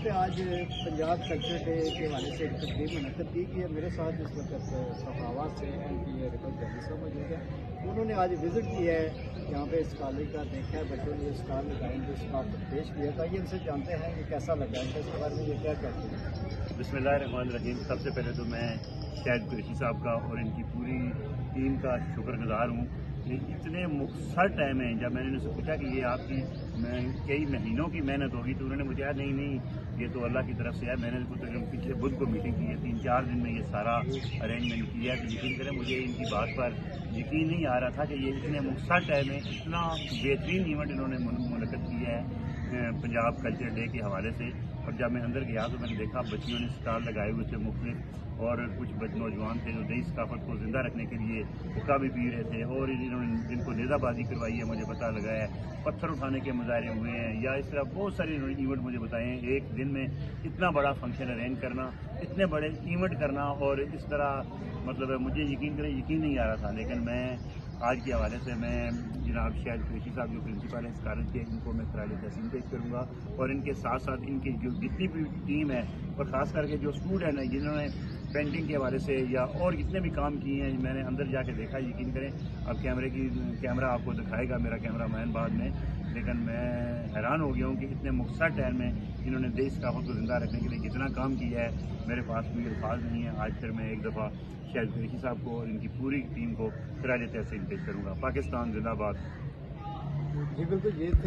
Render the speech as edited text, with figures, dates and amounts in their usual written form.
پہ آج Punjab culture day کے حوالے سے ایک تقریب منعقد کی گئی ہے. میرے ساتھ اس وقت صفاوات سے ان کی رفت جانی صاحب موجود ہے. انہوں نے آج وزٹ کیا ہے یہاں پہ اس کالج کا، دیکھا ہے بچوں نے اسٹال لگائے جو اسٹال پیش کیا تھا. یہ ان سے جانتے ہیں کہ کیسا لگا ہے، اس کے بارے میں یہ کیا کہتے ہیں. بسم اللہ الرحمن الرحیم. سب سے پہلے تو میں شاہد قریشی صاحب کا اور ان کی پوری ٹیم کا شکر گزار ہوں. اتنے مختصر ٹائم ہے، جب میں نے ان سے پوچھا کہ یہ آپ کی کئی مہینوں کی محنت ہوگی تو انہوں نے مجھے کہا نہیں یہ تو اللہ کی طرف سے ہے. میں نے پچھلے بدھ کو میٹنگ کی ہے، 3-4 دن میں یہ سارا ارینجمنٹ کیا ہے. یقین کریں مجھے ان کی بات پر یقین نہیں آ رہا تھا کہ یہ اتنے مختصر ٹائم میں اتنا بہترین ایونٹ انہوں نے منعقد کیا ہے پنجاب کلچر ڈے کے حوالے سے. اور جب میں اندر گیا تو میں نے دیکھا بچیوں نے اسٹال لگائے ہوئے تھے مختلف، اور کچھ نوجوان تھے جو دیہی ثقافت کو زندہ رکھنے کے لیے حقہ بھی پی رہے تھے، اور انہوں نے جن کو نیزہ بازی کروائی ہے مجھے پتہ لگا ہے، پتھر اٹھانے کے مظاہرے ہوئے ہیں، یا اس طرح بہت سارے ایونٹ مجھے بتائے ہیں. ایک دن میں اتنا بڑا فنکشن ارینج کرنا، اتنے بڑے ایونٹ کرنا، اور اس طرح مطلب مجھے یقین نہیں آ رہا تھا. لیکن میں آج کے حوالے سے میں جناب شاہد قریشی صاحب جو پرنسپل ہیں اس کالج کے، ان کو میں خراج تحسین پیش کروں گا. اور ان کے ساتھ ساتھ ان کی جو جتنی بھی ٹیم ہے، اور خاص کر کے جو اسٹوڈنٹ ہیں جنہوں نے پینٹنگ کے حوالے سے یا اور جتنے بھی کام کیے ہیں، میں نے اندر جا کے دیکھا. یقین کریں اب کیمرہ آپ کو دکھائے گا میرا کیمرہ مین بعد میں، لیکن میں حیران ہو گیا ہوں کہ اتنے مختصر ٹائم میں انہوں نے دیش ثقافت کو زندہ رکھنے کے لیے جتنا کام کیا ہے میرے پاس کوئی الفاظ نہیں ہے. آج پھر میں ایک دفعہ شاہد قریشی صاحب کو اور ان کی پوری ٹیم کو خراج تحسین پیش کروں گا. پاکستان زندہ باد. جی بالکل، یہ تھے